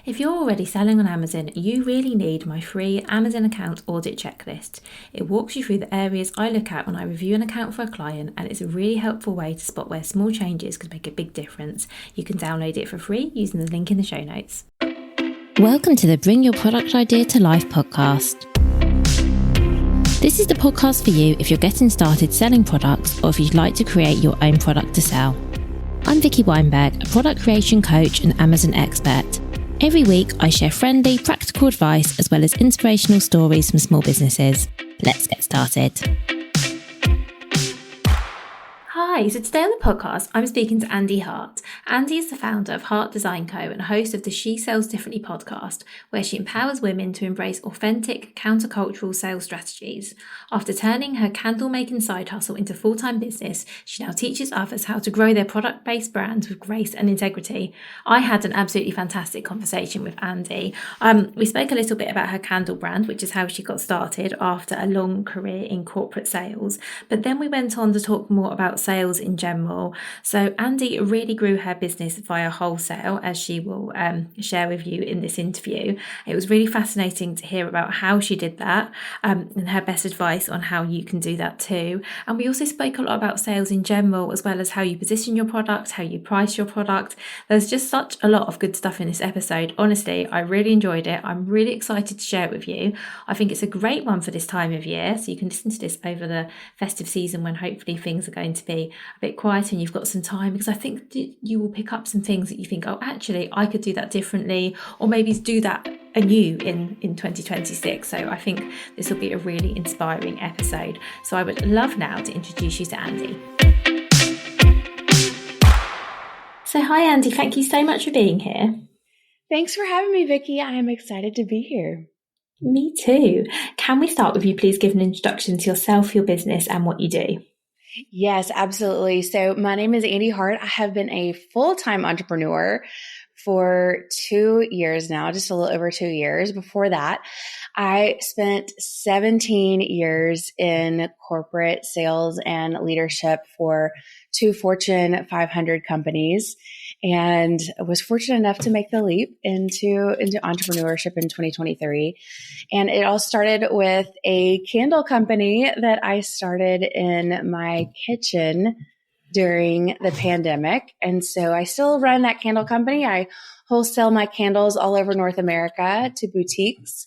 If you're already selling on Amazon, you really need my free Amazon account audit checklist. It walks you through the areas I look at when I review an account for a client, and it's a really helpful way to spot where small changes could make a big difference. You can download it for free using the link in the show notes. Welcome to the Bring Your Product Idea to Life podcast. This is the podcast for you if you're getting started selling products or if you'd like to create your own product to sell. I'm Vicki, a product creation coach and Amazon expert. Every week, I share friendly, practical advice as well as inspirational stories from small businesses. Let's get started. Hi, so today on the podcast, I'm speaking to Andee Hart. Andee is the founder of Hart Design Co and host of the She Sells Differently podcast, where she empowers women to embrace authentic, countercultural sales strategies. After turning her candle-making side hustle into full-time business, she now teaches others how to grow their product-based brands with grace and integrity. I had an absolutely fantastic conversation with Andee. We spoke a little bit about her candle brand, which is how she got started after a long career in corporate sales. But then we went on to talk more about sales in general. So Andee really grew her business via wholesale, as she will share with you in this interview. It was really fascinating to hear about how she did that and her best advice on how you can do that too. And we also spoke a lot about sales in general, as well as how you position your product, how you price your product. There's just such a lot of good stuff in this episode. Honestly, I really enjoyed it. I'm really excited to share it with you. I think it's a great one for this time of year, so you can listen to this over the festive season when hopefully things are going to be a bit quieter and you've got some time, because I think you will pick up some things that you think, oh, actually, I could do that differently, or maybe do that anew in 2026. So I think this will be a really inspiring episode. So I would love now to introduce you to Andee. So hi, Andee. Thank you so much for being here. Thanks for having me, Vicki. I am excited to be here. Me too. Can we start with you please give an introduction to yourself, your business, and what you do? Yes, absolutely. So my name is Andee Hart. I have been a full-time entrepreneur for 2 years now, just a little over 2 years. Before that, I spent 17 years in corporate sales and leadership for 2 Fortune 500 companies, and was fortunate enough to make the leap into entrepreneurship in 2023. And it all started with a candle company that I started in my kitchen during the pandemic. And so I still run that candle company. I wholesale my candles all over North America to boutiques.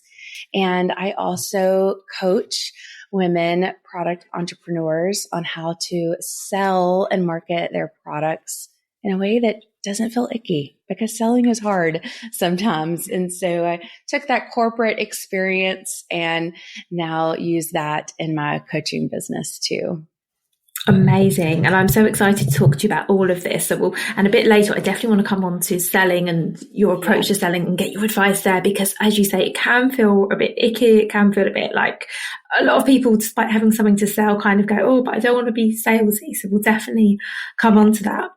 And I also coach women product entrepreneurs on how to sell and market their products in a way that doesn't feel icky, because selling is hard sometimes. And so I took that corporate experience and now use that in my coaching business too. Amazing. And I'm so excited to talk to you about all of this. And a bit later, I definitely want to come on to selling and your approach to selling and get your advice there, because as you say, it can feel a bit icky. It can feel a bit like a lot of people, despite having something to sell, kind of go, oh, but I don't want to be salesy. So we'll definitely come on to that.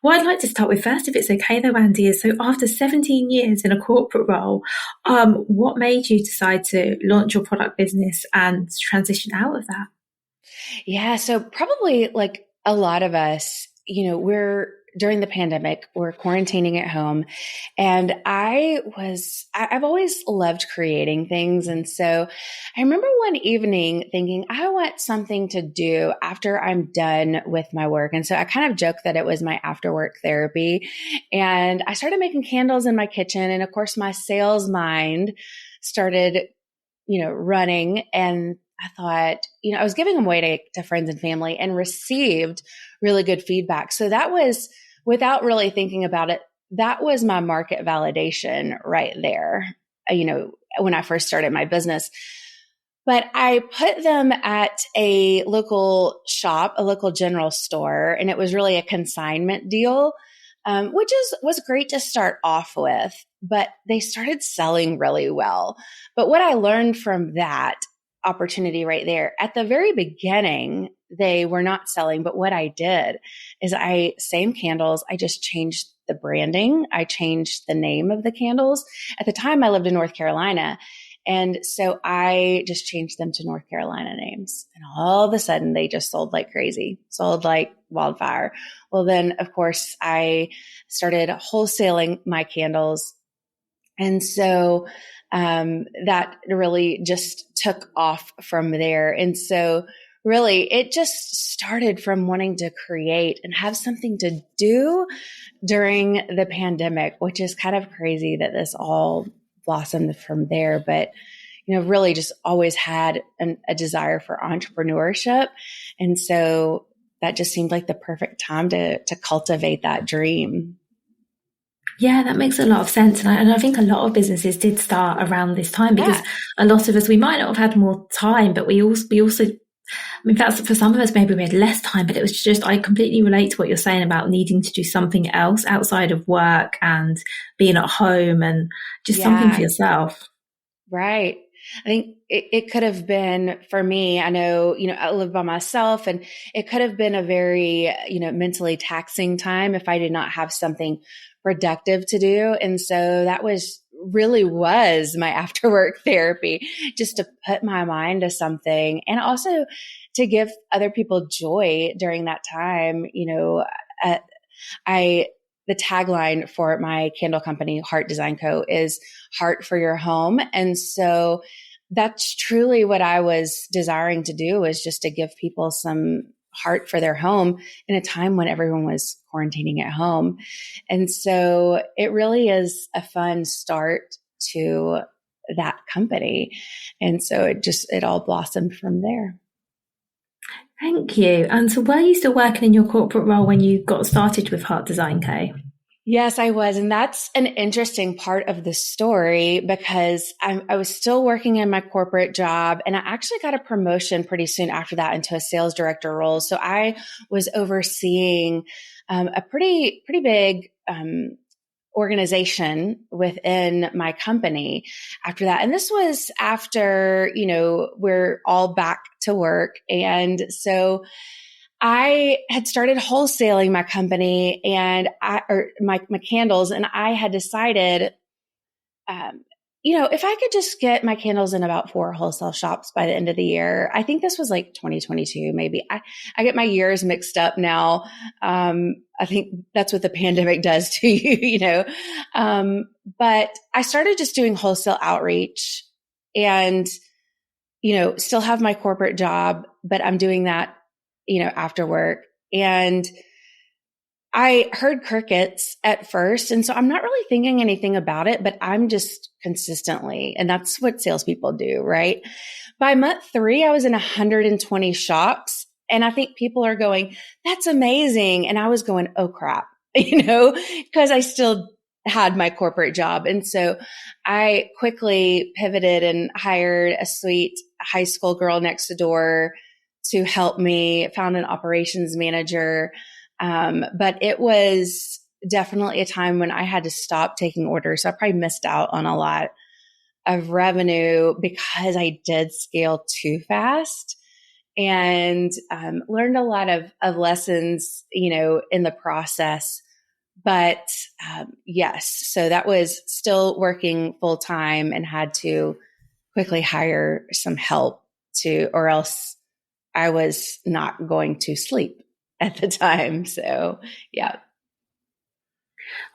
What I'd like to start with first, if it's okay though, Andee, is so after 17 years in a corporate role, what made you decide to launch your product business and transition out of that? Yeah. So probably like a lot of us, during the pandemic, we're quarantining at home, and I've always loved creating things. And so I remember one evening thinking, I want something to do after I'm done with my work. And so I kind of joked that it was my after work therapy. And I started making candles in my kitchen. And of course, my sales mind started, running, and I thought, I was giving them away to friends and family and received really good feedback. So that was, without really thinking about it, that was my market validation right there, when I first started my business. But I put them at a local shop, a local general store, and it was really a consignment deal, which was great to start off with, but they started selling really well. But what I learned from that opportunity right there, at the very beginning, they were not selling. But what I did is same candles, I just changed the branding. I changed the name of the candles. At the time I lived in North Carolina. And so I just changed them to North Carolina names. And all of a sudden they just sold like crazy, sold like wildfire. Well, then of course I started wholesaling my candles. And so that really just took off from there. And so really it just started from wanting to create and have something to do during the pandemic, which is kind of crazy that this all blossomed from there. But, really just always had a desire for entrepreneurship. And so that just seemed like the perfect time to cultivate that dream. Yeah, that makes a lot of sense. And I think a lot of businesses did start around this time because a lot of us, we might not have had more time, but we also, I mean, that's for some of us, maybe we had less time, but it was just, I completely relate to what you're saying about needing to do something else outside of work and being at home and just something for yourself. Right. I think it could have been for me. I know, I live by myself, and it could have been a very, mentally taxing time if I did not have something productive to do. And so that was my after work therapy, just to put my mind to something and also to give other people joy during that time. The tagline for my candle company, Hart Design Co, is Heart for your home. And so that's truly what I was desiring to do, was just to give people some heart for their home in a time when everyone was quarantining at home. And so it really is a fun start to that company. And so it all blossomed from there. Thank you. And so were you still working in your corporate role when you got started with Hart Design Co? Yes, I was. And that's an interesting part of the story, because I was still working in my corporate job, and I actually got a promotion pretty soon after that into a sales director role. So I was overseeing a pretty big organization within my company after that. And this was after, we're all back to work. And so I had started wholesaling my company and my candles. And I had decided, if I could just get my candles in about 4 wholesale shops by the end of the year. I think this was like 2022, maybe. I get my years mixed up now. I think that's what the pandemic does to you, but I started just doing wholesale outreach and, still have my corporate job, but I'm doing that, after work. And I heard crickets at first. And so I'm not really thinking anything about it, but I'm just consistently, and that's what salespeople do, right? By month 3, I was in 120 shops. And I think people are going, that's amazing. And I was going, oh crap, because I still had my corporate job. And so I quickly pivoted and hired a sweet high school girl next door to help me, found an operations manager. But it was definitely a time when I had to stop taking orders. So I probably missed out on a lot of revenue because I did scale too fast, and learned a lot of lessons, in the process. But yes, so that was still working full time and had to quickly hire some help or else I was not going to sleep at the time. So, yeah.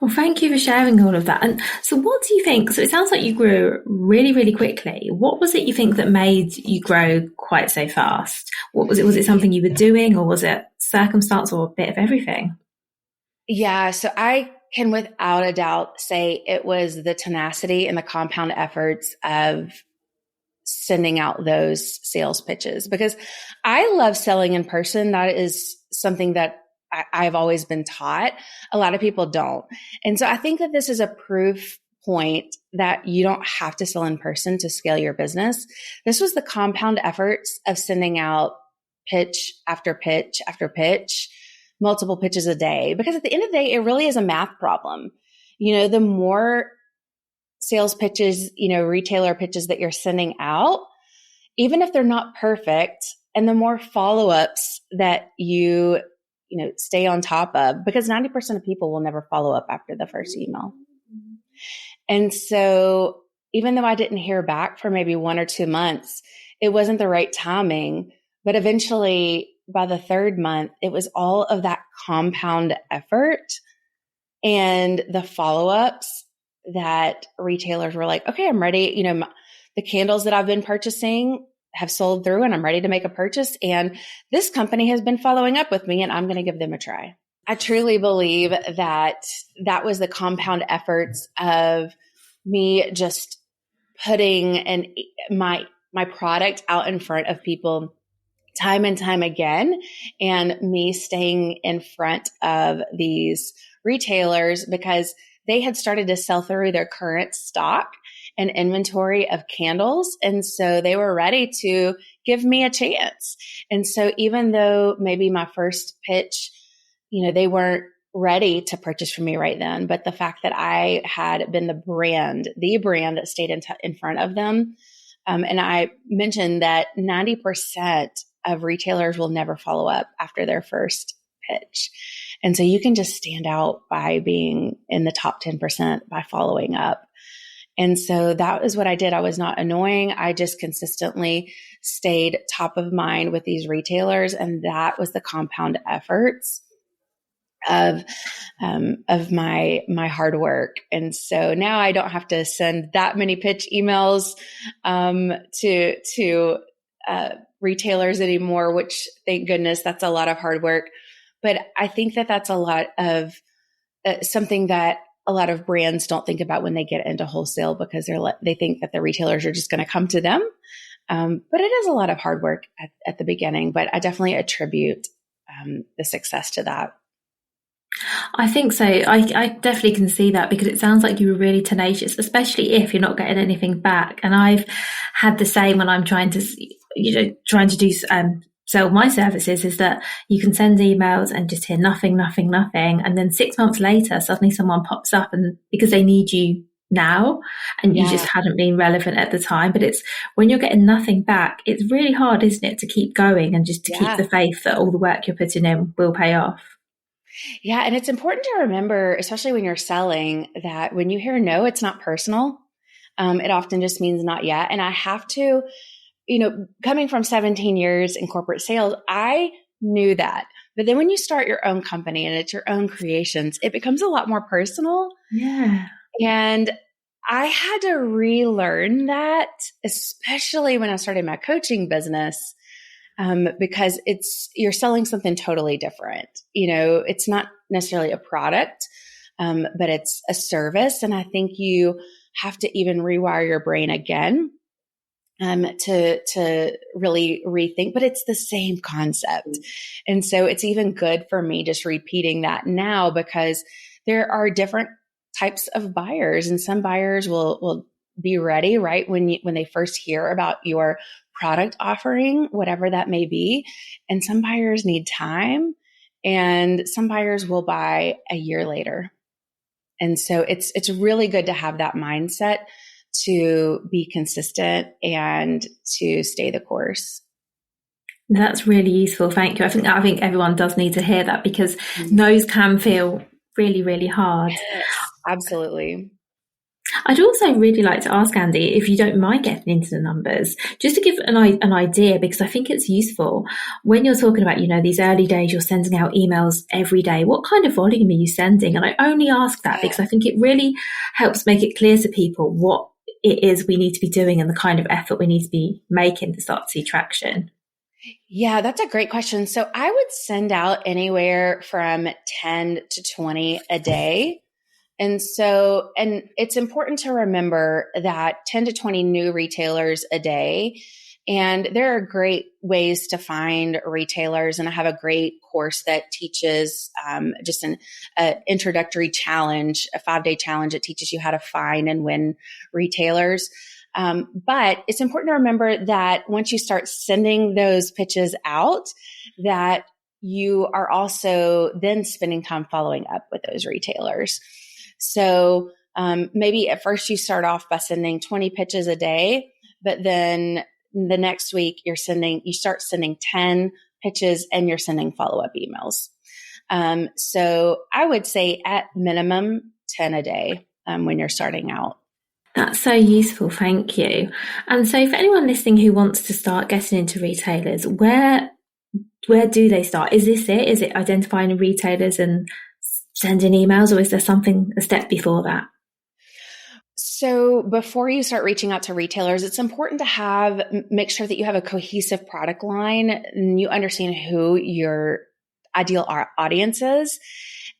Well, thank you for sharing all of that. And so what do you think? So it sounds like you grew really, really quickly. What was it you think that made you grow quite so fast? What was it? Was it something you were doing, or was it circumstance, or a bit of everything? Yeah. So I can without a doubt say it was the tenacity and the compound efforts of sending out those sales pitches, because I love selling in person. That is something that I've always been taught. A lot of people don't. And so I think that this is a proof point that you don't have to sell in person to scale your business. This was the compound efforts of sending out pitch after pitch after pitch, multiple pitches a day, because at the end of the day, it really is a math problem. The more sales pitches, retailer pitches that you're sending out, even if they're not perfect, and the more follow-ups that you stay on top of, because 90% of people will never follow up after the first email. And so even though I didn't hear back for maybe 1 or 2 months, it wasn't the right timing. But eventually by the 3rd month, it was all of that compound effort and the follow-ups that retailers were like, okay, I'm ready. The candles that I've been purchasing have sold through and I'm ready to make a purchase. And this company has been following up with me and I'm going to give them a try. I truly believe that was the compound efforts of me just putting my product out in front of people time and time again, and me staying in front of these retailers because they had started to sell through their current stock and inventory of candles. And so they were ready to give me a chance. And so even though maybe my first pitch, they weren't ready to purchase from me right then, but the fact that I had been the brand that stayed in front of them. And I mentioned that 90% of retailers will never follow up after their first pitch. And so you can just stand out by being in the top 10% by following up. And so that is what I did. I was not annoying. I just consistently stayed top of mind with these retailers. And that was the compound efforts of my hard work. And so now I don't have to send that many pitch emails to retailers anymore, which thank goodness, that's a lot of hard work. But I think that that's a lot of something that a lot of brands don't think about when they get into wholesale, because they think that the retailers are just going to come to them. But it is a lot of hard work at the beginning, but I definitely attribute the success to that. I think so. I definitely can see that, because it sounds like you were really tenacious, especially if you're not getting anything back. And I've had the same when I'm trying to do sell my services, is that you can send emails and just hear nothing. And then 6 months later, suddenly someone pops up, and because they need you now, and you just hadn't been relevant at the time. But it's when you're getting nothing back, it's really hard, isn't it, to keep going and just to keep the faith that all the work you're putting in will pay off. Yeah. And it's important to remember, especially when you're selling, that when you hear no, it's not personal. It often just means not yet. And I have to, coming from 17 years in corporate sales, I knew that. But then when you start your own company and it's your own creations, it becomes a lot more personal. Yeah. And I had to relearn that, especially when I started my coaching business. Because you're selling something totally different. It's not necessarily a product, but it's a service. And I think you have to even rewire your brain again, to really rethink, but it's the same concept. And so it's even good for me just repeating that now, because there are different types of buyers, and some buyers will be ready right when they first hear about your product offering, whatever that may be. And some buyers need time, and some buyers will buy a year later. And so it's really good to have that mindset to be consistent and to stay the course. That's really useful. Thank you. I think everyone does need to hear that, because no's can feel really, really hard. Yes, absolutely. I'd also really like to ask Andee, if you don't mind getting into the numbers, just to give an idea, because I think it's useful when you're talking about, these early days, you're sending out emails every day. What kind of volume are you sending? And I only ask that because I think it really helps make it clear to people what it is we need to be doing and the kind of effort we need to be making to start to see traction. Yeah, that's a great question. So I would send out anywhere from 10 to 20 a day. And it's important to remember that 10 to 20 new retailers a day. And there are great ways to find retailers. And I have a great course that teaches just an introductory challenge, a 5-day challenge that teaches you how to find and win retailers. But it's important to remember that once you start sending those pitches out, that you are also then spending time following up with those retailers. So maybe at first you start off by sending 20 pitches a day, but then the next week you start sending 10 pitches and you're sending follow-up emails. So I would say at minimum 10 a day when you're starting out. That's so useful. Thank you. And so for anyone listening who wants to start getting into retailers, where do they start? Is this it? Is it identifying retailers and sending emails, or is there a step before that? So before you start reaching out to retailers, it's important to make sure that you have a cohesive product line and you understand who your ideal audience is,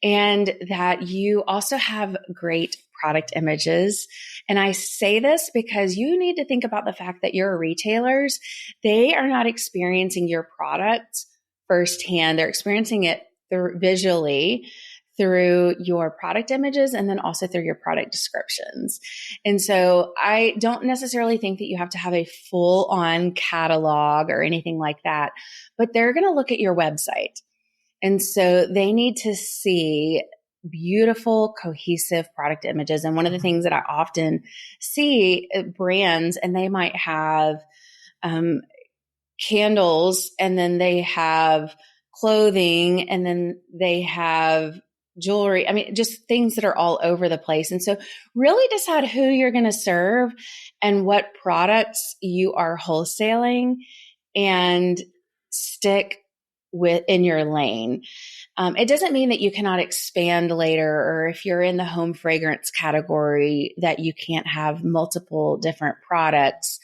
and that you also have great product images. And I say this because you need to think about the fact that your retailers, they are not experiencing your product firsthand. They're experiencing it visually through your product images and then also through your product descriptions. And so I don't necessarily think that you have to have a full on catalog or anything like that, but they're going to look at your website. And so they need to see beautiful, cohesive product images. And one of the things that I often see brands, and they might have candles, and then they have clothing, and then they have jewelry. I mean, just things that are all over the place. And so really decide who you're going to serve and what products you are wholesaling, and stick in your lane. It doesn't mean that you cannot expand later, or if you're in the home fragrance category that you can't have multiple different products.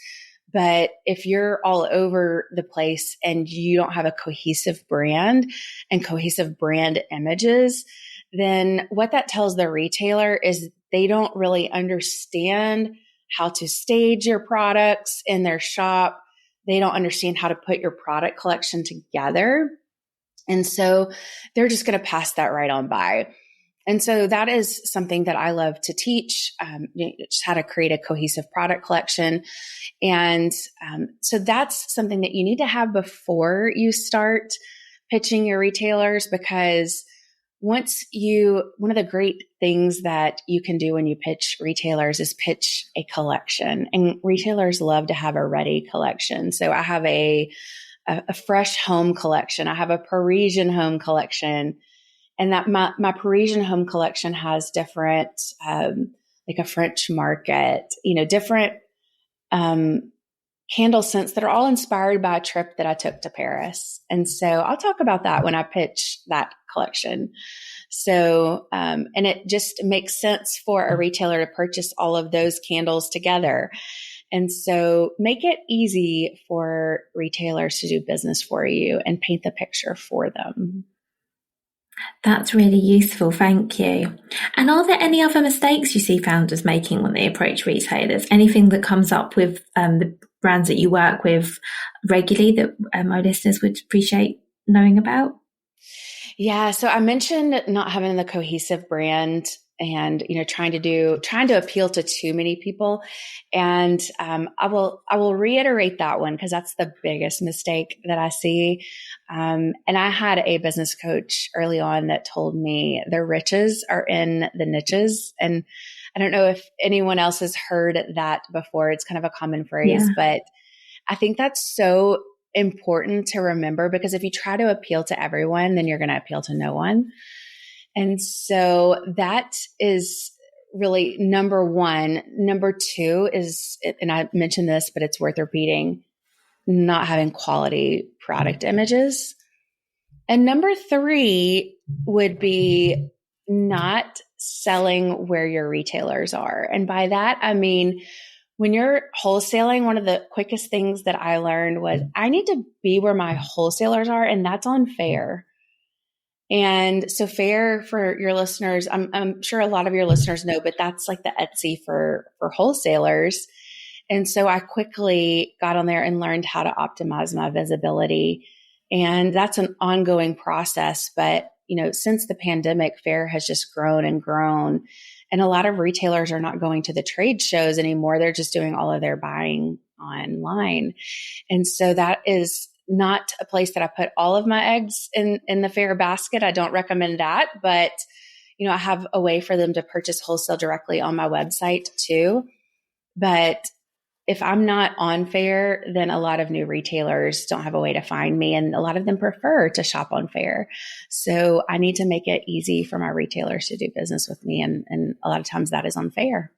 But if you're all over the place and you don't have a cohesive brand and cohesive brand images, then what that tells the retailer is they don't really understand how to stage your products in their shop. They don't understand how to put your product collection together. And so they're just going to pass that right on by. And so that is something that I love to teach, just how to create a cohesive product collection. And so that's something that you need to have before you start pitching your retailers, because one of the great things that you can do when you pitch retailers is pitch a collection. And retailers love to have a ready collection. So I have a fresh home collection. I have a Parisian home collection. And that my Parisian home collection has different, like a French market, different candle scents that are all inspired by a trip that I took to Paris. And so I'll talk about that when I pitch that collection. So, and it just makes sense for a retailer to purchase all of those candles together. And so make it easy for retailers to do business for you and paint the picture for them. That's really useful. Thank you. And are there any other mistakes you see founders making when they approach retailers? Anything that comes up with the brands that you work with regularly that my listeners would appreciate knowing about? Yeah. So I mentioned not having the cohesive brand and, trying to appeal to too many people. And I will reiterate that one because that's the biggest mistake that I see. And I had a business coach early on that told me the riches are in the niches. And I don't know if anyone else has heard that before. It's kind of a common phrase, but I think that's so important to remember, because if you try to appeal to everyone, then you're going to appeal to no one. And so that is really number one. Number two is, and I mentioned this, but it's worth repeating, not having quality product images. And number three would be not selling where your retailers are. And by that, I mean, when you're wholesaling, one of the quickest things that I learned was I need to be where my wholesalers are, and that's on Fair. And so Fair, for your listeners, I'm sure a lot of your listeners know, but that's like the Etsy for wholesalers. And so I quickly got on there and learned how to optimize my visibility. And that's an ongoing process. But, since the pandemic, Fair has just grown and grown. And a lot of retailers are not going to the trade shows anymore. They're just doing all of their buying online. And so that is not a place that I put all of my eggs in the Fair basket. I don't recommend that, but I have a way for them to purchase wholesale directly on my website too. But if I'm not on Fair, then a lot of new retailers don't have a way to find me, and a lot of them prefer to shop on Fair. So I need to make it easy for my retailers to do business with me, and a lot of times that is on Fair.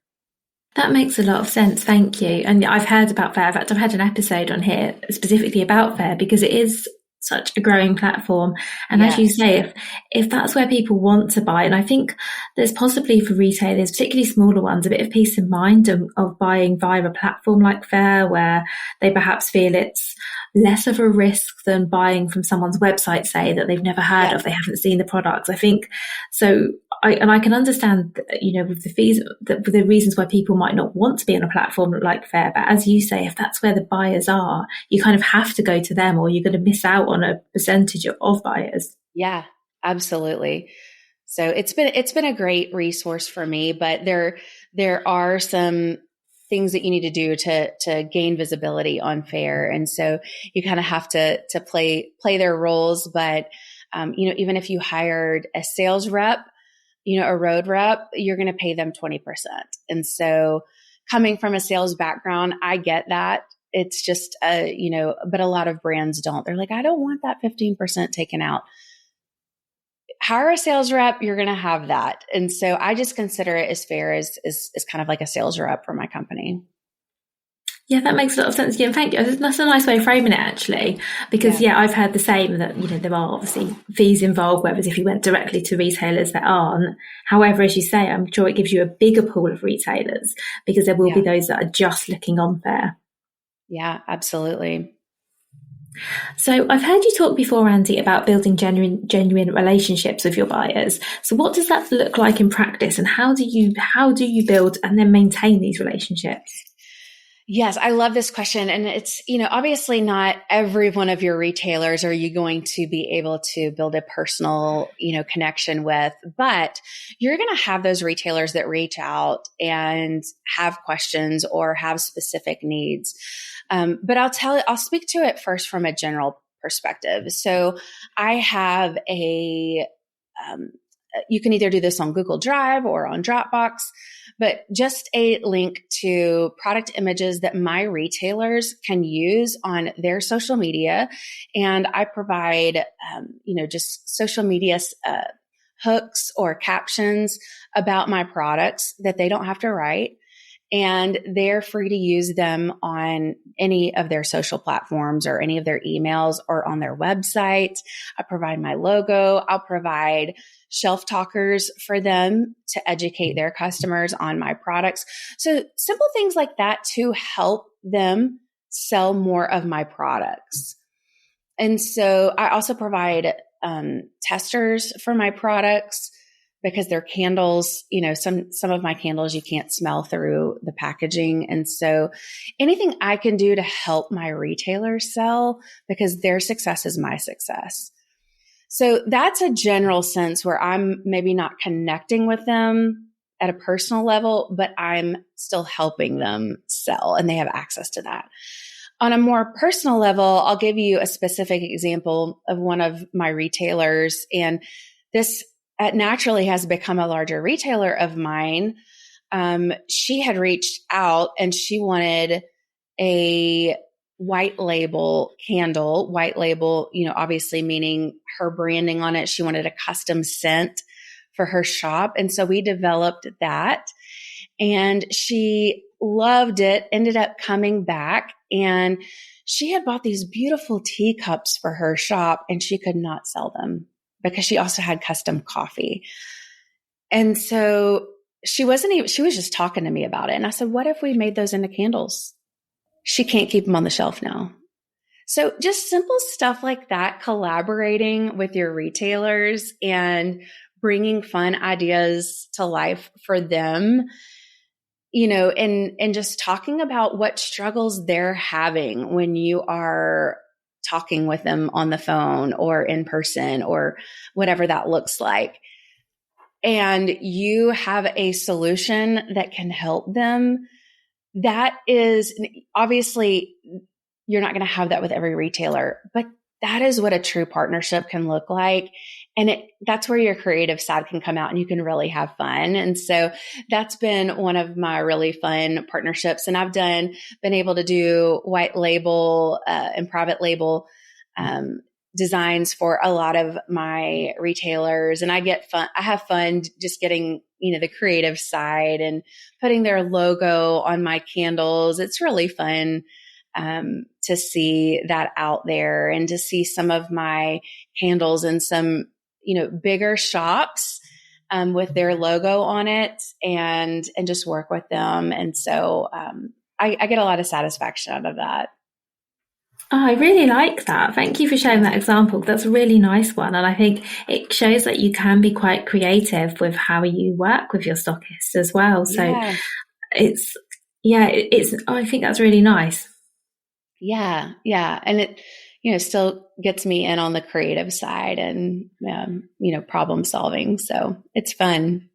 That makes a lot of sense. Thank you. And I've heard about Fair. In fact, I've had an episode on here specifically about Fair because it is such a growing platform. And as you Yes. say, if that's where people want to buy, and I think there's possibly for retailers, particularly smaller ones, a bit of peace of mind of buying via a platform like Faire, where they perhaps feel it's less of a risk than buying from someone's website, say, that they've never heard of, they haven't seen the products. I think so. I can understand, with the fees, the reasons why people might not want to be on a platform like Faire. But as you say, if that's where the buyers are, you kind of have to go to them, or you're going to miss out on a percentage of buyers. Yeah, absolutely. So it's been a great resource for me, but there are some things that you need to do to gain visibility on Faire, and so you kind of have to play their roles. But even if you hired a sales rep, a road rep, you're going to pay them 20%. And so coming from a sales background, I get that. It's just, but a lot of brands don't. They're like, I don't want that 15% taken out. Hire a sales rep, you're going to have that. And so I just consider it as Faire as kind of like a sales rep for my company. Yeah, that makes a lot of sense. Yeah, thank you. That's a nice way of framing it, actually, because I've heard the same, that there are obviously fees involved, whereas if you went directly to retailers, there aren't. However, as you say, I'm sure it gives you a bigger pool of retailers, because there will be those that are just looking on Faire. Yeah, absolutely. So I've heard you talk before, Andee, about building genuine relationships with your buyers. So what does that look like in practice, and how do you build and then maintain these relationships? Yes, I love this question. And it's, obviously not every one of your retailers are you going to be able to build a personal, connection with, but you're going to have those retailers that reach out and have questions or have specific needs. But I'll speak to it first from a general perspective. So I have you can either do this on Google Drive or on Dropbox, but just a link to product images that my retailers can use on their social media. And I provide, just social media hooks or captions about my products that they don't have to write. And they're free to use them on any of their social platforms or any of their emails or on their website. I provide my logo. I'll provide shelf talkers for them to educate their customers on my products. So simple things like that to help them sell more of my products. And so I also provide testers for my products, because they're candles, some of my candles you can't smell through the packaging. And so anything I can do to help my retailers sell, because their success is my success. So that's a general sense where I'm maybe not connecting with them at a personal level, but I'm still helping them sell, and they have access to that. On a more personal level, I'll give you a specific example of one of my retailers, and this naturally has become a larger retailer of mine. She had reached out and she wanted a white label candle, obviously meaning her branding on it. She wanted a custom scent for her shop. And so we developed that, and she loved it, ended up coming back, and she had bought these beautiful teacups for her shop, and she could not sell them because she also had custom coffee. And so she was just talking to me about it. And I said, what if we made those into candles? She can't keep them on the shelf now. So just simple stuff like that, collaborating with your retailers and bringing fun ideas to life for them, and just talking about what struggles they're having when you are talking with them on the phone or in person or whatever that looks like. And you have a solution that can help them. That is, obviously, you're not going to have that with every retailer, but that is what a true partnership can look like. And that's where your creative side can come out and you can really have fun. And so that's been one of my really fun partnerships. And I've been able to do white label and private label designs for a lot of my retailers. And I have fun just getting, the creative side and putting their logo on my candles. It's really fun. to see that out there and to see some of my handles in some, bigger shops with their logo on it and just work with them. And so I get a lot of satisfaction out of that. Oh, I really like that. Thank you for sharing that example. That's a really nice one. And I think it shows that you can be quite creative with how you work with your stockists as well. So I think that's really nice. Yeah. Yeah. And it, still gets me in on the creative side and, problem solving. So it's fun.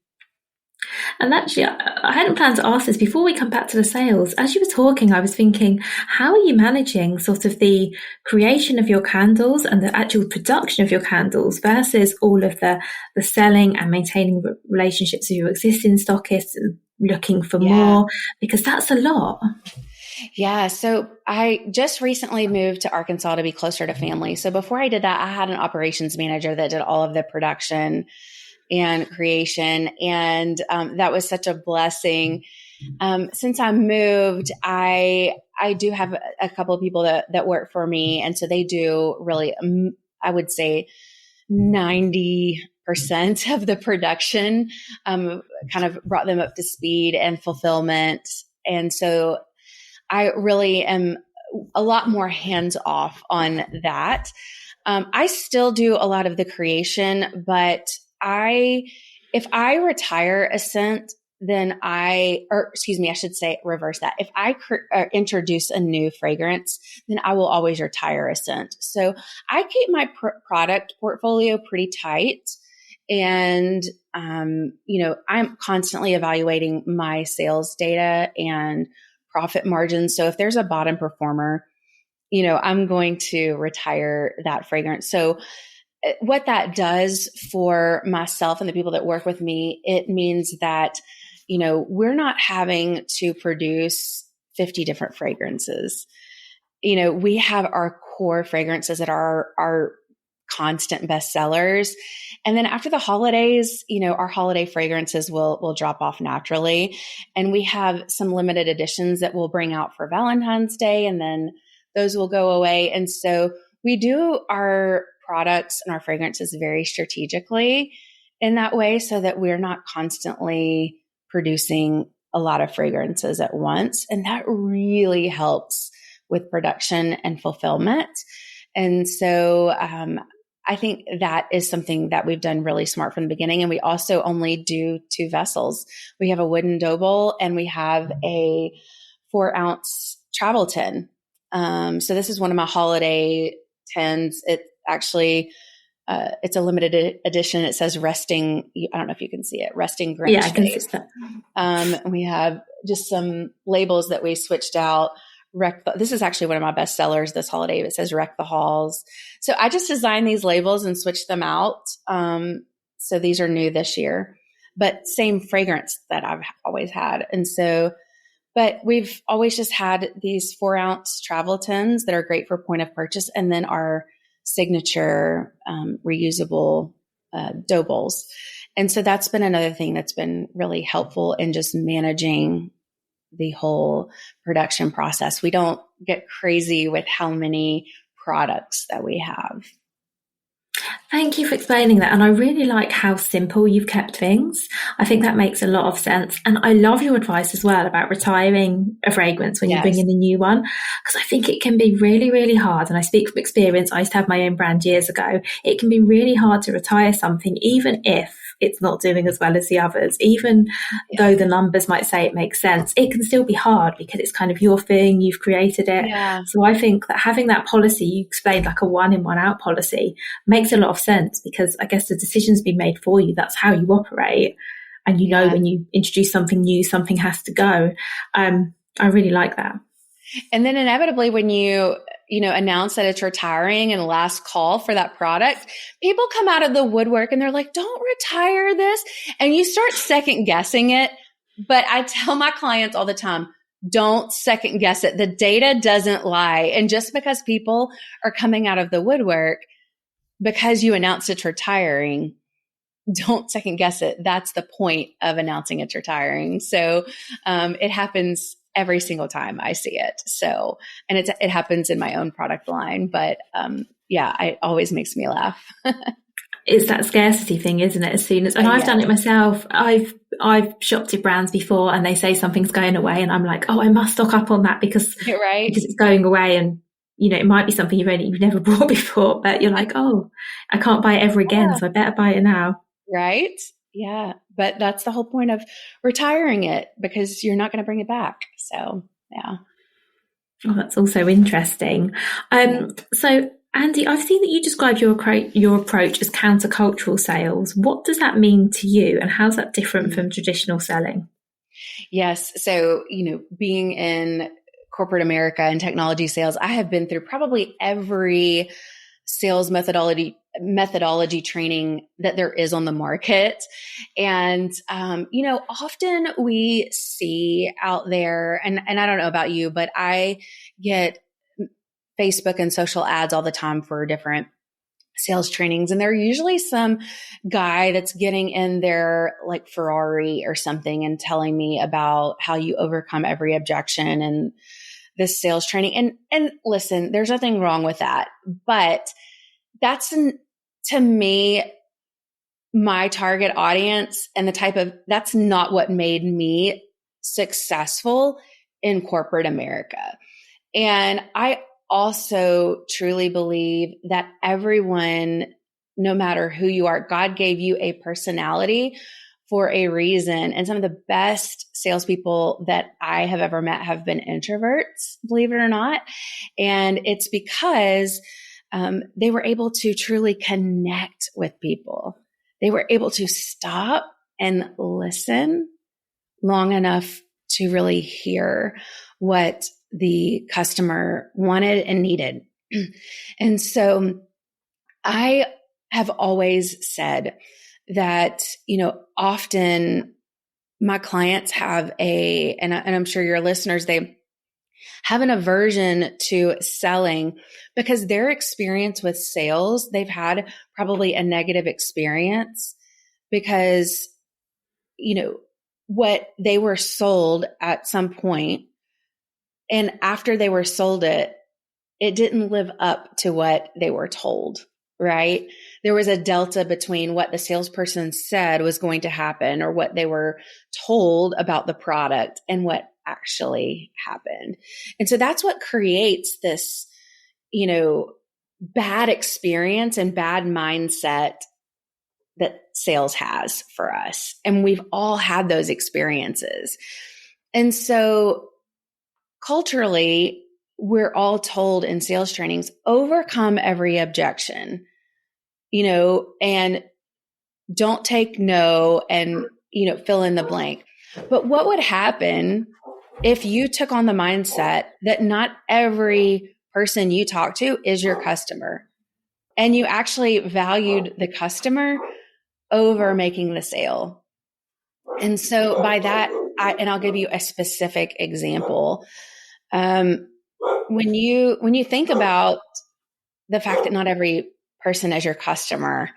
And actually, I hadn't planned to ask this before we come back to the sales. As you were talking, I was thinking, how are you managing sort of the creation of your candles and the actual production of your candles versus all of the selling and maintaining relationships with your existing stockists and looking for more? Because that's a lot. Yeah. So I just recently moved to Arkansas to be closer to family. So before I did that, I had an operations manager that did all of the production and creation. And that was such a blessing. Since I moved, I do have a couple of people that work for me. And so they do really, I would say 90% of the production, kind of brought them up to speed and fulfillment. And so I really am a lot more hands off on that. I still do a lot of the creation, but if I retire a scent, then I should say reverse that. If I introduce a new fragrance, then I will always retire a scent. So I keep my product portfolio pretty tight. And, I'm constantly evaluating my sales data and profit margins. So if there's a bottom performer, I'm going to retire that fragrance. So what that does for myself and the people that work with me, it means that, we're not having to produce 50 different fragrances. We have our core fragrances that are our constant bestsellers. And then after the holidays, our holiday fragrances will drop off naturally. And we have some limited editions that we'll bring out for Valentine's Day, and then those will go away. And so we do our products and our fragrances very strategically in that way so that we're not constantly producing a lot of fragrances at once. And that really helps with production and fulfillment. And so I think that is something that we've done really smart from the beginning. And we also only do 2 vessels. We have a wooden dough bowl and we have a 4-ounce travel tin. So this is one of my holiday tins. It actually, it's a limited edition. It says resting. I don't know if you can see it. Resting Grinch. Yeah, I can see that. We have just some labels that we switched out. This is actually one of my best sellers this holiday. It says Wreck the Halls. So I just designed these labels and switched them out. So these are new this year, but same fragrance that I've always had. And so, but we've always just had these 4-ounce travel tins that are great for point of purchase. And then our signature reusable dough bowls. And so that's been another thing that's been really helpful in just managing the whole production process. We don't get crazy with how many products that we have. Thank you for explaining that. And I really like how simple you've kept things. I think that makes a lot of sense. And I love your advice as well about retiring a fragrance when you bring in a new one, because I think it can be really, really hard. And I speak from experience. I used to have my own brand years ago. It can be really hard to retire something, even if it's not doing as well as the others. Even though the numbers might say it makes sense, it can still be hard because it's kind of your thing, you've created it. Yeah. So I think that having that policy, you explained like a 1 in 1 out policy, makes a lot of sense because I guess the decision's been made for you. That's how you operate. And you know when you introduce something new, something has to go. I really like that. And then inevitably when you announce that it's retiring and last call for that product, people come out of the woodwork and they're like, don't retire this. And you start second guessing it. But I tell my clients all the time, don't second guess it. The data doesn't lie. And just because people are coming out of the woodwork because you announced it's retiring, don't second guess it. That's the point of announcing it's retiring. So it happens every single time I see it. So, and it happens in my own product line, but yeah, it always makes me laugh. It's that scarcity thing, isn't it? As soon as, and I've done it myself. I've shopped at brands before and they say something's going away and I'm like, oh, I must stock up on that because it's going away. And, you know, it might be something you've never bought before, but you're like, oh, I can't buy it ever again. So I better buy it now. Right. Yeah. But that's the whole point of retiring it, because you're not going to bring it back. So, yeah. Oh, that's also interesting. So Andee, I've seen that you describe your approach as countercultural sales. What does that mean to you, and how's that different from traditional selling? Yes. So, being in corporate America and technology sales, I have been through probably every sales methodology training that there is on the market. And, often we see out there, and I don't know about you, but I get Facebook and social ads all the time for different sales trainings. And they're usually some guy that's getting in their like Ferrari or something and telling me about how you overcome every objection and this sales training. And listen, there's nothing wrong with that, but that's to me, my target audience and that's not what made me successful in corporate America. And I also truly believe that everyone, no matter who you are, God gave you a personality for a reason. And some of the best salespeople that I have ever met have been introverts, believe it or not. And it's because they were able to truly connect with people. They were able to stop and listen long enough to really hear what the customer wanted and needed. And so I have always said that, often my clients have and I'm sure your listeners, they have an aversion to selling because their experience with sales, they've had probably a negative experience because, what they were sold at some point, and after they were sold it didn't live up to what they were told, right? There was a delta between what the salesperson said was going to happen or what they were told about the product and what actually happened. And so that's what creates this, bad experience and bad mindset that sales has for us. And we've all had those experiences. And so culturally, we're all told in sales trainings, overcome every objection, and don't take no and, fill in the blank. But what would happen if you took on the mindset that not every person you talk to is your customer, and you actually valued the customer over making the sale? And so by that, I'll give you a specific example. When you think about the fact that not every person is your customer,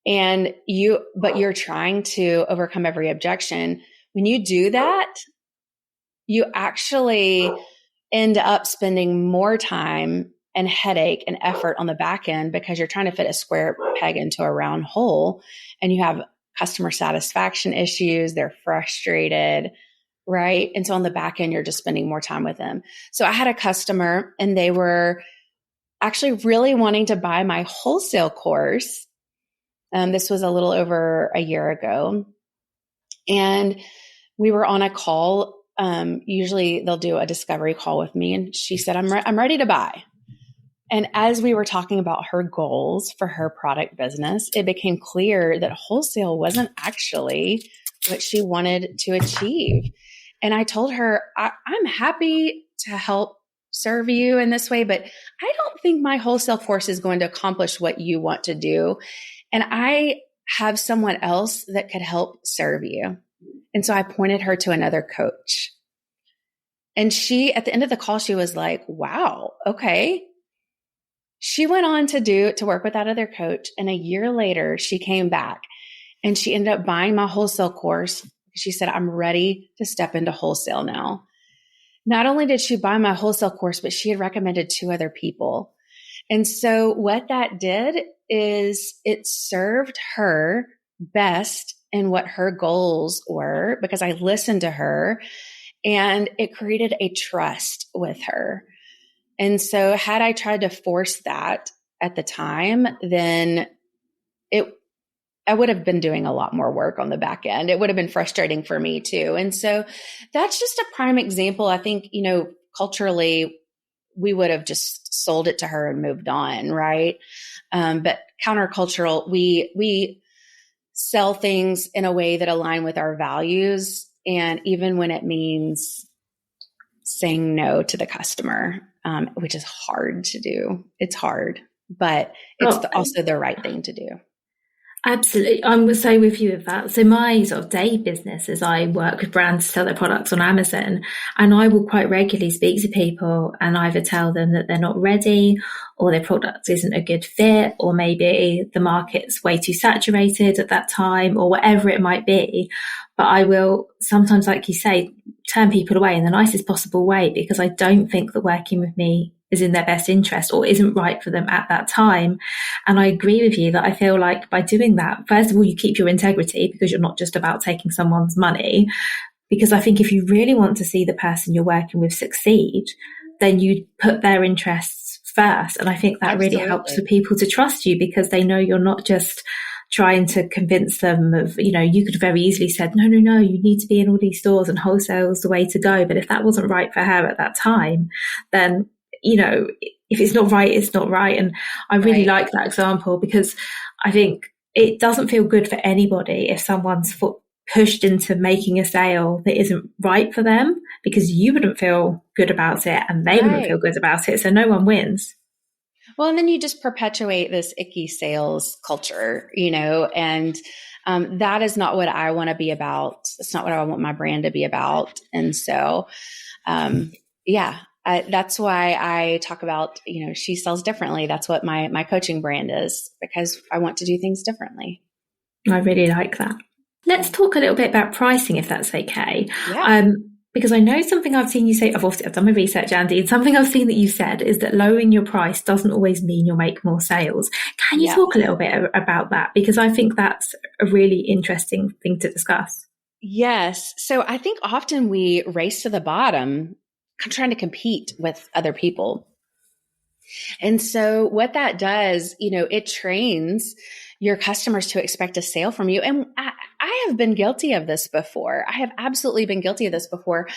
but you're trying to overcome every objection, when you do that, you actually end up spending more time and headache and effort on the back end because you're trying to fit a square peg into a round hole, and you have customer satisfaction issues. They're frustrated, right? And so on the back end, you're just spending more time with them. So I had a customer, and they were actually really wanting to buy my wholesale course. This was a little over a year ago. And we were on a call. Usually they'll do a discovery call with me. And she said, I'm ready to buy. And as we were talking about her goals for her product business, it became clear that wholesale wasn't actually what she wanted to achieve. And I told her, I'm happy to help serve you in this way, but I don't think my wholesale course is going to accomplish what you want to do. And I have someone else that could help serve you. And so I pointed her to another coach. And she, at the end of the call, she was like, wow, okay. She went on to work with that other coach. And a year later, she came back and she ended up buying my wholesale course. She said, I'm ready to step into wholesale now. not only did she buy my wholesale course, but she had recommended 2 other people. And so what that did is it served her best in what her goals were, because I listened to her, and it created a trust with her. And so had I tried to force that at the time, then I would have been doing a lot more work on the back end. It would have been frustrating for me too. And so that's just a prime example. I think, culturally, we would have just sold it to her and moved on, right? But countercultural, we sell things in a way that align with our values. And even when it means saying no to the customer, which is hard to do. It's hard, but it's also the right thing to do. Absolutely. I'm so with you with that. So my sort of day business is I work with brands to sell their products on Amazon, and I will quite regularly speak to people and either tell them that they're not ready, or their product isn't a good fit, or maybe the market's way too saturated at that time, or whatever it might be. But I will sometimes, like you say, turn people away in the nicest possible way, because I don't think that working with me is in their best interest or isn't right for them at that time. And I agree with you that I feel like by doing that, first of all, you keep your integrity, because you're not just about taking someone's money. Because I think if you really want to see the person you're working with succeed, then you put their interests first. And I think that Absolutely. really helps for people to trust you, because they know you're not just trying to convince them of, you could very easily said, no, you need to be in all these stores and wholesale's the way to go. But if that wasn't right for her at that time, then if it's not right, it's not right. And I really like that example, because I think it doesn't feel good for anybody if someone's pushed into making a sale that isn't right for them, because you wouldn't feel good about it and they wouldn't feel good about it. So no one wins. Well, and then you just perpetuate this icky sales culture, and that is not what I want to be about. It's not what I want my brand to be about. And so, that's why I talk about, she sells differently. That's what my coaching brand is, because I want to do things differently. I really like that. Let's talk a little bit about pricing, if that's okay. Yeah. Because I know something I've seen you say, I've done my research, Andee, and something I've seen that you said is that lowering your price doesn't always mean you'll make more sales. Can you talk a little bit about that? Because I think that's a really interesting thing to discuss. Yes. So I think often we race to the bottom trying to compete with other people. And so what that does, it trains your customers to expect a sale from you. And I have been guilty of this before. I have absolutely been guilty of this before.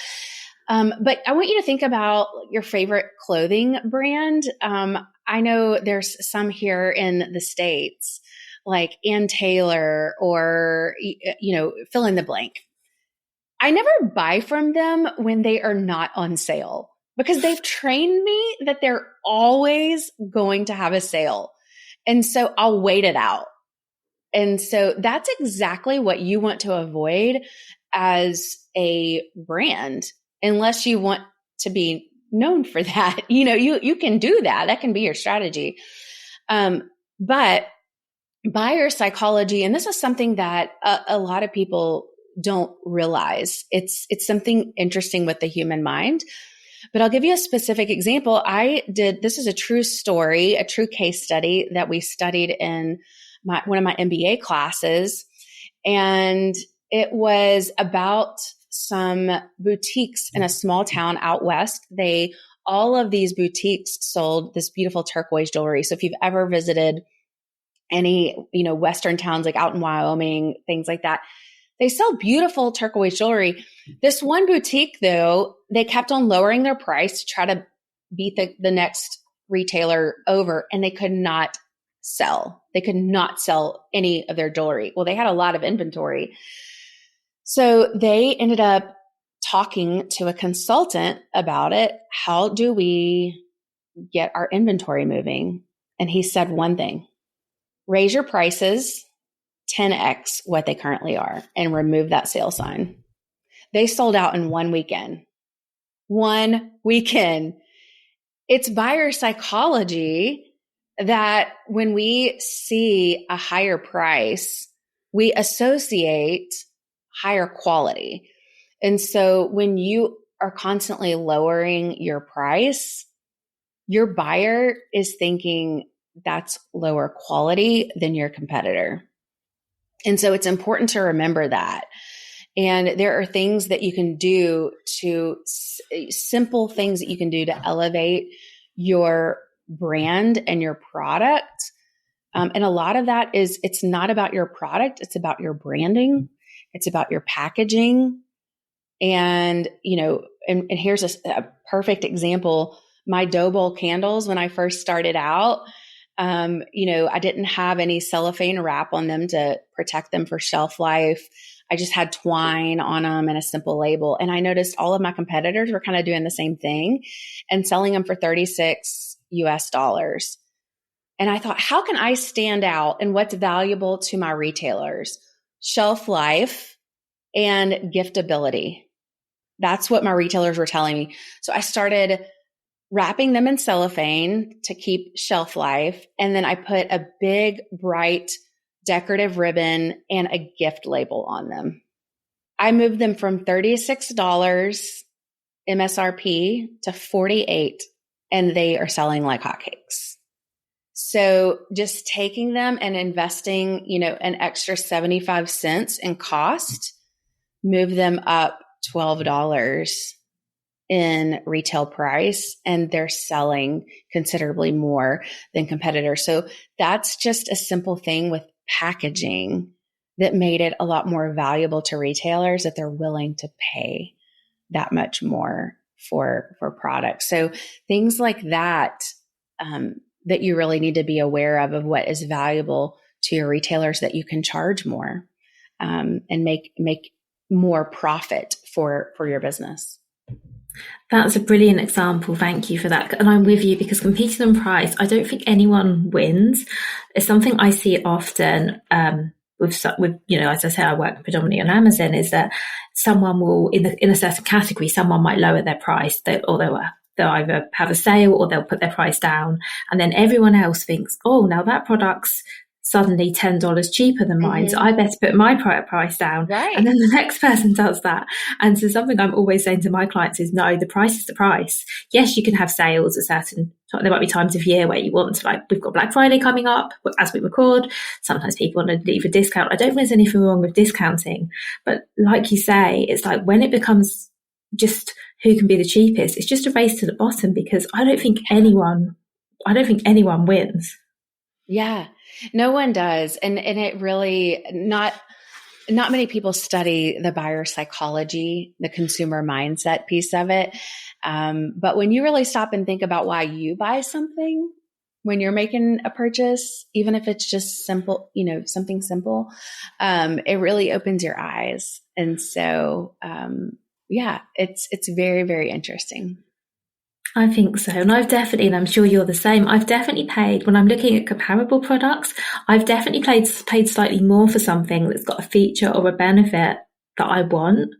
But I want you to think about your favorite clothing brand. I know there's some here in the States, like Ann Taylor or, fill in the blank. I never buy from them when they are not on sale, because they've trained me that they're always going to have a sale. And so I'll wait it out. And so that's exactly what you want to avoid as a brand, unless you want to be known for that. You can do that. That can be your strategy. But buyer psychology, and this is something that a lot of people don't realize. It's something interesting with the human mind. But I'll give you a specific example. This is a true story, a true case study that we studied in one of my MBA classes. And it was about some boutiques in a small town out west. All of these boutiques sold this beautiful turquoise jewelry. So if you've ever visited any, Western towns, like out in Wyoming, things like that, they sell beautiful turquoise jewelry. This one boutique, though, they kept on lowering their price to try to beat the next retailer over, and they could not sell. They could not sell any of their jewelry. Well, they had a lot of inventory. So they ended up talking to a consultant about it. How do we get our inventory moving? And he said one thing: raise your prices 10x what they currently are and remove that sale sign. They sold out in 1 weekend. 1 weekend. It's buyer psychology that when we see a higher price, we associate higher quality. And so when you are constantly lowering your price, your buyer is thinking that's lower quality than your competitor. And so it's important to remember that. And there are things that you can do simple things that you can do to elevate your brand and your product. And a lot of that is, it's not about your product. It's about your branding. It's about your packaging. And, and here's a perfect example. My dough bowl candles, when I first started out, I didn't have any cellophane wrap on them to protect them for shelf life. I just had twine on them and a simple label. And I noticed all of my competitors were kind of doing the same thing and selling them for $36. And I thought, how can I stand out and what's valuable to my retailers? Shelf life and giftability. That's what my retailers were telling me. So I started wrapping them in cellophane to keep shelf life. And then I put a big, bright, decorative ribbon and a gift label on them. I moved them from $36 MSRP to $48, and they are selling like hotcakes. So just taking them and investing, an extra 75 cents in cost, move them up $12 in retail price, and they're selling considerably more than competitors. So that's just a simple thing with packaging that made it a lot more valuable to retailers, that they're willing to pay that much more for products. So things like that, that you really need to be aware of what is valuable to your retailers, that you can charge more, and make more profit for your business. That's a brilliant example. Thank you for that. And I'm with you, because competing on price, I don't think anyone wins. It's something I see often with as I say, I work predominantly on Amazon, is that someone will, in a certain category, someone might lower their price, they'll either have a sale or they'll put their price down. And then everyone else thinks, oh, now that product's suddenly $10 cheaper than mine, so I better put my price down. Right. And then the next person does that. And so something I'm always saying to my clients is, no, the price is the price. Yes, you can have sales there might be times of year where you want to, like, we've got Black Friday coming up as we record. Sometimes people want to leave a discount. I don't think there's anything wrong with discounting. But like you say, it's like when it becomes just who can be the cheapest, it's just a race to the bottom, because I don't think anyone wins. Yeah, no one does. And it really, not many people study the buyer psychology, the consumer mindset piece of it. But when you really stop and think about why you buy something, when you're making a purchase, even if it's just simple, something simple, it really opens your eyes. And so, it's very, very interesting. I think so. And and I'm sure you're the same, I've definitely paid, when I'm looking at comparable products, I've definitely paid slightly more for something that's got a feature or a benefit that I want,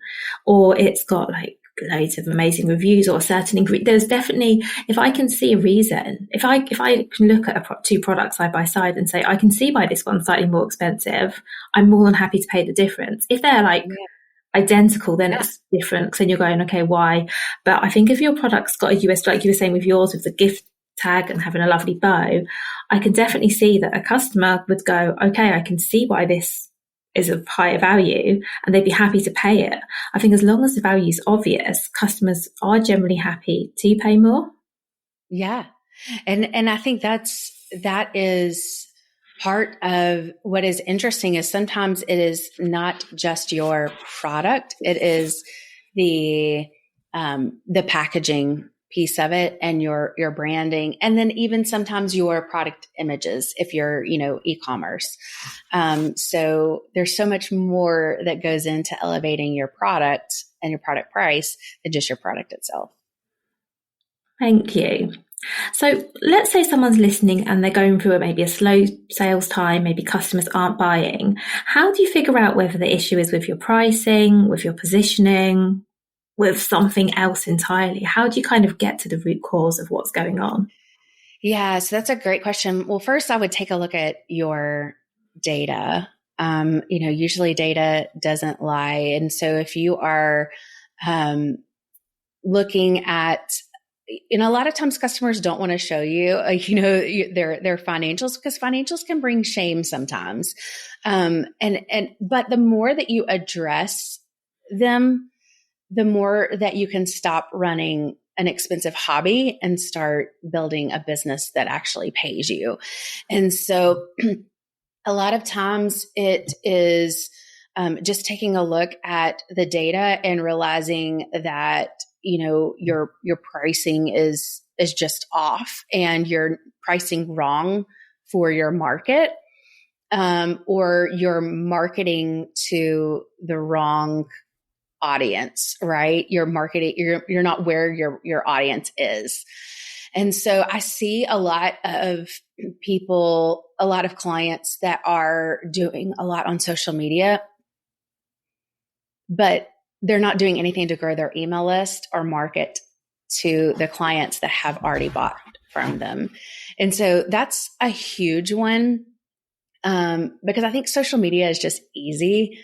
or it's got like loads of amazing reviews or a certain ingredient. There's definitely, if I can see a reason, if I can look at two products side by side and say, I can see why this one's slightly more expensive, I'm more than happy to pay the difference. If they're identical, then it's different, because then you're going, okay, why? But I think if your product's got a US, like you were saying with yours, with the gift tag and having a lovely bow, I can definitely see that a customer would go, okay, I can see why this is of higher value, and they'd be happy to pay it. I think as long as the value is obvious, customers are generally happy to pay more. Yeah. And I think that is part of what is interesting, is sometimes it is not just your product. It is the packaging piece of it, and your branding. And then even sometimes your product images, if you're, e-commerce. So there's so much more that goes into elevating your product and your product price than just your product itself. Thank you. So let's say someone's listening and they're going through maybe a slow sales time, maybe customers aren't buying. How do you figure out whether the issue is with your pricing, with your positioning, with something else entirely? How do you kind of get to the root cause of what's going on? Yeah, so that's a great question. Well, first I would take a look at your data. Usually data doesn't lie. And so if you are looking at, a lot of times customers don't want to show you, their financials, because financials can bring shame sometimes. But the more that you address them, the more that you can stop running an expensive hobby and start building a business that actually pays you. And so a lot of times it is just taking a look at the data and realizing that, your pricing is just off, and you're pricing wrong for your market, or you're marketing to the wrong audience, right? You're marketing, you're not where your audience is. And so I see a lot of people, a lot of clients that are doing a lot on social media, but they're not doing anything to grow their email list or market to the clients that have already bought from them. And so that's a huge one, because I think social media is just easy.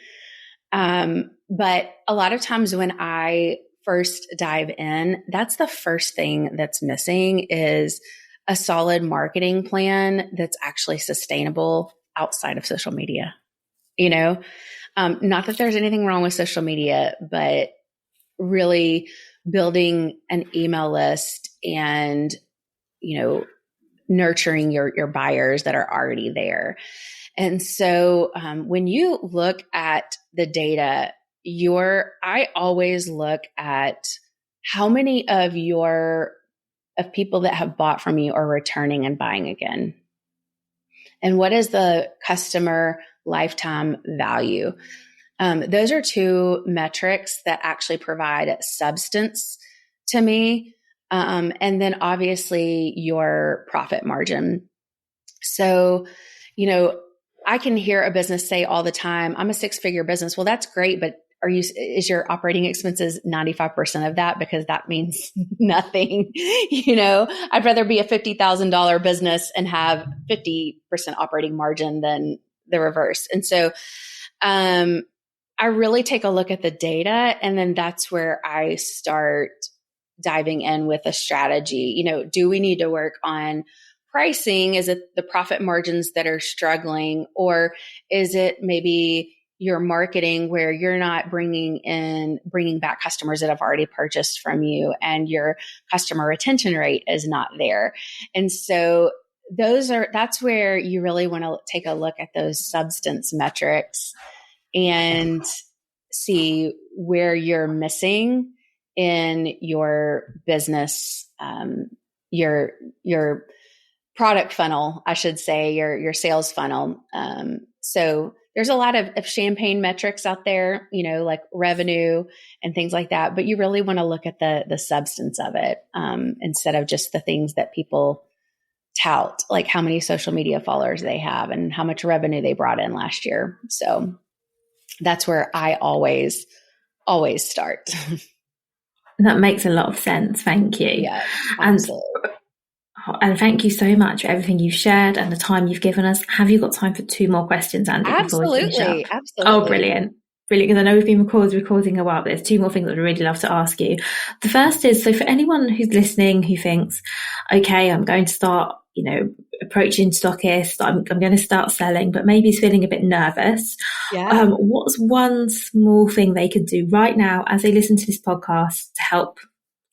But a lot of times when I first dive in, that's the first thing that's missing, is a solid marketing plan that's actually sustainable outside of social media. Not that there's anything wrong with social media, but really building an email list and, nurturing your buyers that are already there. And so when you look at the data, I always look at how many of people that have bought from you are returning and buying again. And what is the customer lifetime value? Those are two metrics that actually provide substance to me. And then obviously your profit margin. So, I can hear a business say all the time, I'm a 6-figure business. Well, that's great, but is your operating expenses 95% of that? Because that means nothing. I'd rather be a $50,000 business and have 50% operating margin than the reverse. And so, I really take a look at the data, and then that's where I start diving in with a strategy. Do we need to work on pricing? Is it the profit margins that are struggling, or is it maybe your marketing where you're not bringing back customers that have already purchased from you, and your customer retention rate is not there? And so that's where you really want to take a look at those substance metrics and see where you're missing in your business, your product funnel, I should say, your sales funnel. So there's a lot of champagne metrics out there, like revenue and things like that. But you really want to look at the substance of it, instead of just the things that people tout, like how many social media followers they have and how much revenue they brought in last year. So that's where I always start. That makes a lot of sense. Thank you. Yeah, absolutely. And thank you so much for everything you've shared and the time you've given us. Have you got time for 2 more questions, Andee? Absolutely. Before we finish up? Absolutely. Oh, brilliant. Because I know we've been recording a while, but there's 2 more things I'd really love to ask you. The first is, so for anyone who's listening who thinks, okay, I'm going to start, approaching stockists, I'm going to start selling, but maybe is feeling a bit nervous. Yeah. What's one small thing they could do right now as they listen to this podcast to help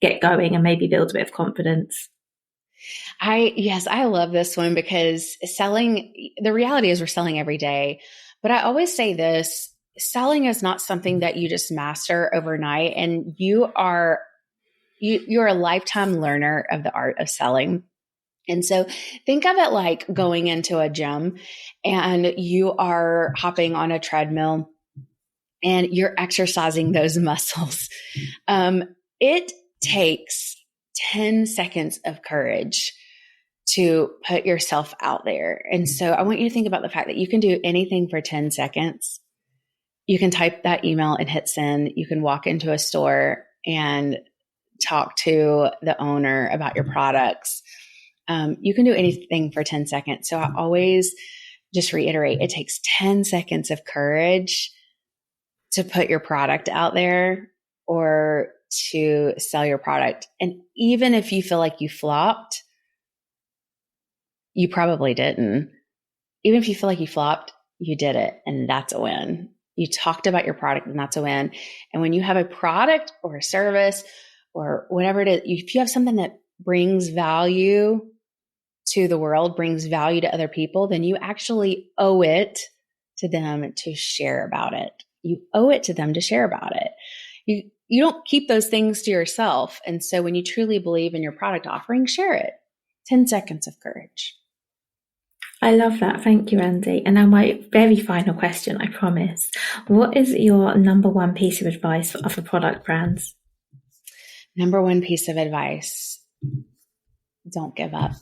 get going and maybe build a bit of confidence? I love this one, because the reality is we're selling every day. But I always say this, selling is not something that you just master overnight. And you're a lifetime learner of the art of selling. And so think of it like going into a gym and you are hopping on a treadmill and you're exercising those muscles. It takes 10 seconds of courage to put yourself out there. And so I want you to think about the fact that you can do anything for 10 seconds. You can type that email and hit send. You can walk into a store and talk to the owner about your products. You can do anything for 10 seconds. So I always just reiterate, it takes 10 seconds of courage to put your product out there or to sell your product. And even if you feel like you flopped, you probably didn't. Even if you feel like you flopped, you did it. And that's a win. You talked about your product and that's a win. And when you have a product or a service or whatever it is, if you have something that brings value to the world, brings value to other people, then you actually owe it to them to share about it. You owe it to them to share about it. You don't keep those things to yourself. And so when you truly believe in your product offering, share it. 10 seconds of courage. I love that. Thank you, Andee. And now my very final question, I promise. What is your number one piece of advice for other product brands? Number one piece of advice, don't give up.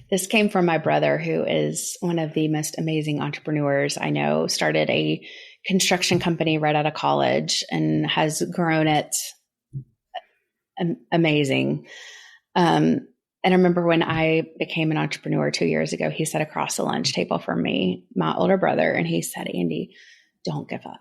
This came from my brother, who is one of the most amazing entrepreneurs I know, started a construction company right out of college and has grown it amazing. And I remember when I became an entrepreneur 2 years ago, he sat across the lunch table from me, my older brother, and he said, Andee, don't give up.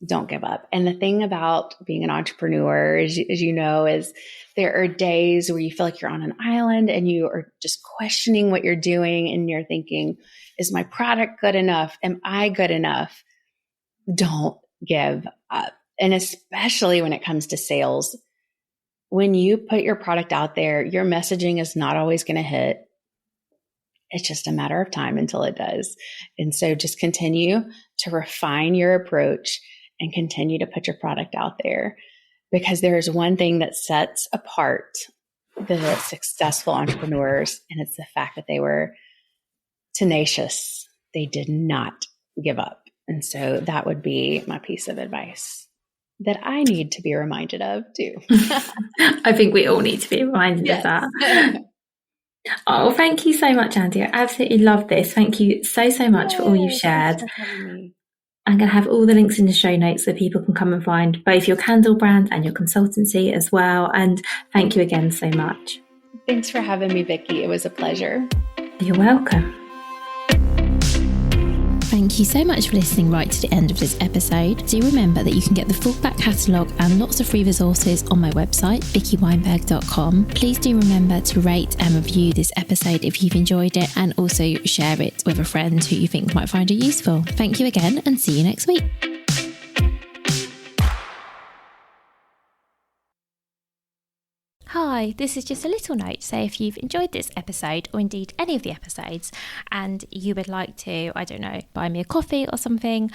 Don't give up. And the thing about being an entrepreneur, as you know, is there are days where you feel like you're on an island and you are just questioning what you're doing and you're thinking, is my product good enough? Am I good enough? Don't give up. And especially when it comes to sales, when you put your product out there, your messaging is not always going to hit. It's just a matter of time until it does. And so just continue to refine your approach and continue to put your product out there, because there's one thing that sets apart the successful entrepreneurs, and it's the fact that they were tenacious. They did not give up. And so that would be my piece of advice that I need to be reminded of too. I think we all need to be reminded of that. Oh, thank you so much, Andee. I absolutely love this. Thank you so much for all you've shared. I'm going to have all the links in the show notes so people can come and find both your candle brand and your consultancy as well. And thank you again so much. Thanks for having me, Vicki. It was a pleasure. You're welcome. Thank you so much for listening right to the end of this episode. Do remember that you can get the full back catalogue and lots of free resources on my website, vickyweinberg.com. Please do remember to rate and review this episode if you've enjoyed it, and also share it with a friend who you think might find it useful. Thank you again, and see you next week. Hi, this is just a little note. So if you've enjoyed this episode, or indeed any of the episodes, and you would like to, I don't know, buy me a coffee or something,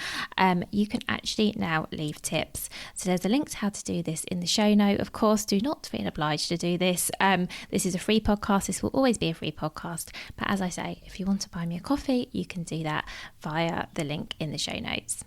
you can actually now leave tips. So there's a link to how to do this in the show note. Of course, do not feel obliged to do this. This is a free podcast. This will always be a free podcast. But as I say, if you want to buy me a coffee, you can do that via the link in the show notes.